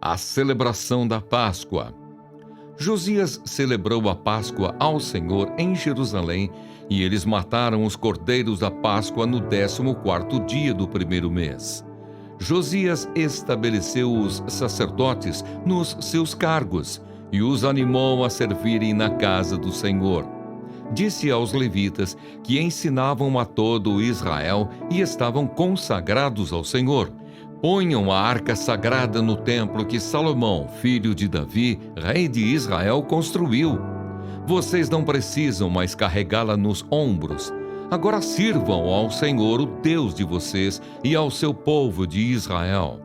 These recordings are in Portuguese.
A celebração da Páscoa. Josias celebrou a Páscoa ao Senhor em Jerusalém, e eles mataram os cordeiros da Páscoa no 14º dia do primeiro mês. Josias estabeleceu os sacerdotes nos seus cargos e os animou a servirem na casa do Senhor. Disse aos levitas que ensinavam a todo Israel e estavam consagrados ao Senhor: ponham a arca sagrada no templo que Salomão, filho de Davi, rei de Israel, construiu. Vocês não precisam mais carregá-la nos ombros. Agora sirvam ao Senhor, o Deus de vocês, e ao seu povo de Israel.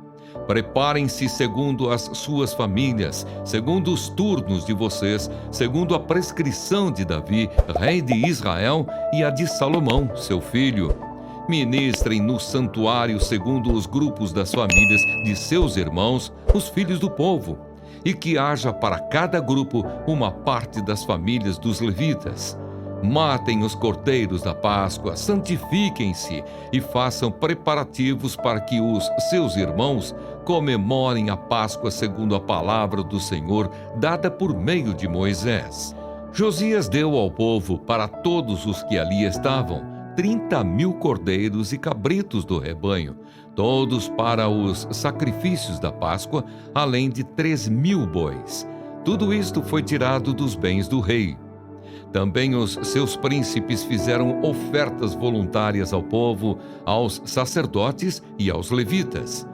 Preparem-se segundo as suas famílias, segundo os turnos de vocês, segundo a prescrição de Davi, rei de Israel, e a de Salomão, seu filho. Ministrem no santuário segundo os grupos das famílias de seus irmãos, os filhos do povo, e que haja para cada grupo uma parte das famílias dos levitas. Matem os cordeiros da Páscoa, santifiquem-se e façam preparativos para que os seus irmãos comemorem a Páscoa segundo a palavra do Senhor dada por meio de Moisés. Josias deu ao povo, para todos os que ali estavam, 30.000 cordeiros e cabritos do rebanho, todos para os sacrifícios da Páscoa, além de 3.000 bois. Tudo isto foi tirado dos bens do rei. Também os seus príncipes fizeram ofertas voluntárias ao povo, aos sacerdotes e aos levitas.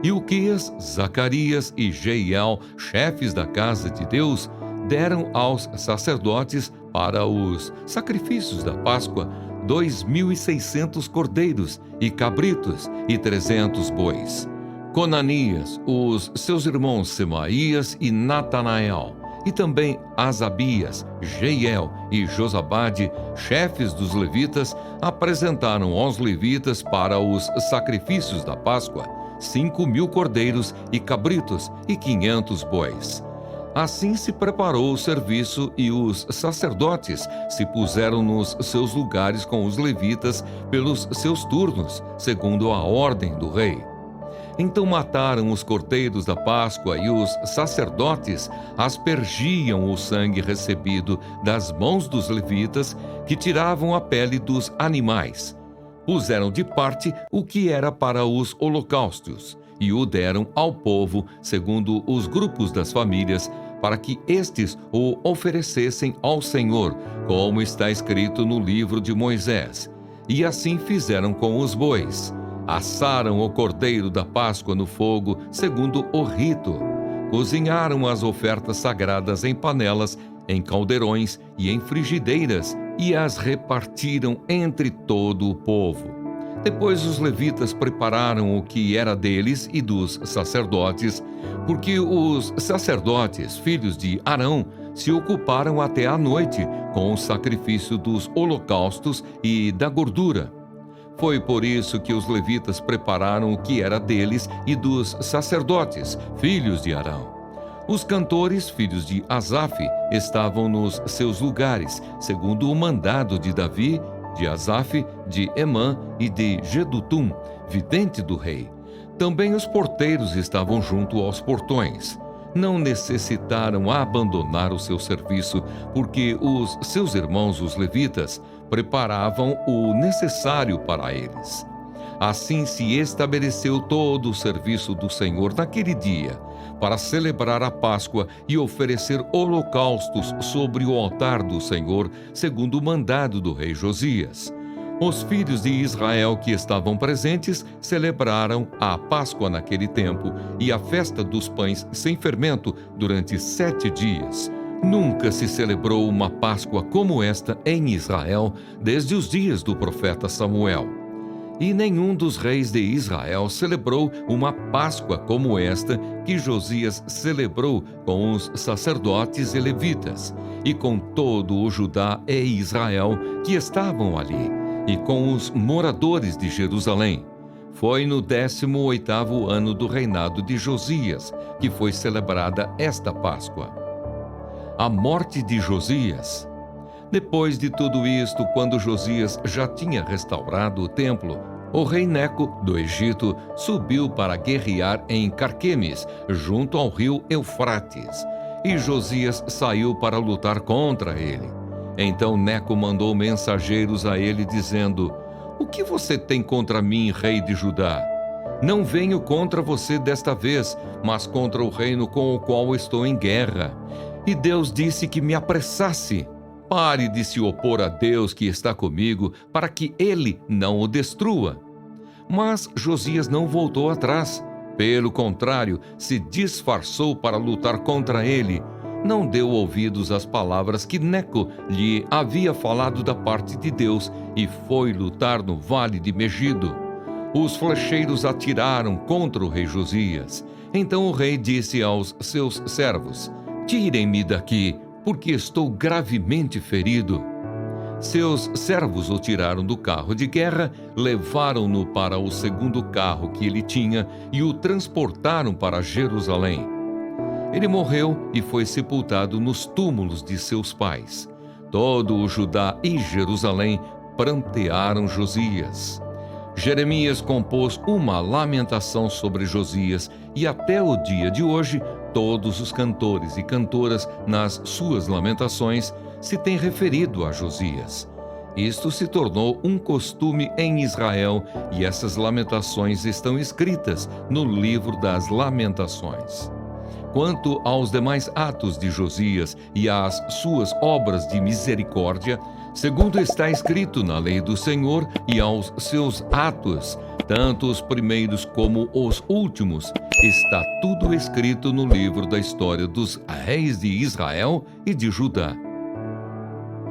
Ilquias, Zacarias e Jeiel, chefes da casa de Deus, deram aos sacerdotes, para os sacrifícios da Páscoa, 2.600 cordeiros e cabritos e 300 bois. Conanias, os seus irmãos Semaías e Natanael, e também Asabias, Jeiel e Josabade, chefes dos levitas, apresentaram aos levitas para os sacrifícios da Páscoa 5.000 cordeiros e cabritos e 500 bois. Assim se preparou o serviço e os sacerdotes se puseram nos seus lugares com os levitas pelos seus turnos, segundo a ordem do rei. Então mataram os cordeiros da Páscoa e os sacerdotes aspergiam o sangue recebido das mãos dos levitas, que tiravam a pele dos animais. Puseram de parte o que era para os holocaustos e o deram ao povo segundo os grupos das famílias, para que estes o oferecessem ao Senhor, como está escrito no livro de Moisés. E assim fizeram com os bois. Assaram o cordeiro da Páscoa no fogo, segundo o rito. Cozinharam as ofertas sagradas em panelas, em caldeirões e em frigideiras, e as repartiram entre todo o povo. Depois os levitas prepararam o que era deles e dos sacerdotes, porque os sacerdotes, filhos de Arão, se ocuparam até à noite com o sacrifício dos holocaustos e da gordura. Foi por isso que os levitas prepararam o que era deles e dos sacerdotes, filhos de Arão. Os cantores, filhos de Asaf, estavam nos seus lugares, segundo o mandado de Davi, de Asaf, de Emã e de Jedutum, vidente do rei. Também os porteiros estavam junto aos portões. Não necessitaram abandonar o seu serviço, porque os seus irmãos, os levitas, preparavam o necessário para eles. Assim se estabeleceu todo o serviço do Senhor naquele dia, para celebrar a Páscoa e oferecer holocaustos sobre o altar do Senhor, segundo o mandado do rei Josias. Os filhos de Israel que estavam presentes celebraram a Páscoa naquele tempo e a festa dos pães sem fermento durante 7 dias. Nunca se celebrou uma Páscoa como esta em Israel desde os dias do profeta Samuel. E nenhum dos reis de Israel celebrou uma Páscoa como esta que Josias celebrou com os sacerdotes e levitas, e com todo o Judá e Israel que estavam ali, e com os moradores de Jerusalém. Foi no 18º ano do reinado de Josias que foi celebrada esta Páscoa. A morte de Josias. Depois de tudo isto, quando Josias já tinha restaurado o templo, O rei Neco, do Egito, subiu para guerrear em Carquemes, junto ao rio Eufrates, e Josias saiu para lutar contra ele. Então Neco mandou mensageiros a ele, dizendo: O que você tem contra mim, rei de Judá? Não venho contra você desta vez, mas contra o reino com o qual estou em guerra. E Deus disse que me apressasse. Pare de se opor a Deus que está comigo, para que ele não o destrua. Mas Josias não voltou atrás. Pelo contrário, se disfarçou para lutar contra ele. Não deu ouvidos às palavras que Neco lhe havia falado da parte de Deus e foi lutar no vale de Megido. Os flecheiros atiraram contra o rei Josias. Então o rei disse aos seus servos: Tirem-me daqui, porque estou gravemente ferido. Seus servos o tiraram do carro de guerra, levaram-no para o segundo carro que ele tinha e o transportaram para Jerusalém. Ele morreu e foi sepultado nos túmulos de seus pais. Todo o Judá e Jerusalém prantearam Josias. Jeremias compôs uma lamentação sobre Josias e até o dia de hoje, todos os cantores e cantoras nas suas lamentações se têm referido a Josias. Isto se tornou um costume em Israel e essas lamentações estão escritas no livro das Lamentações. Quanto aos demais atos de Josias e às suas obras de misericórdia, segundo está escrito na lei do Senhor, e aos seus atos, tanto os primeiros como os últimos, está tudo escrito no livro da história dos reis de Israel e de Judá.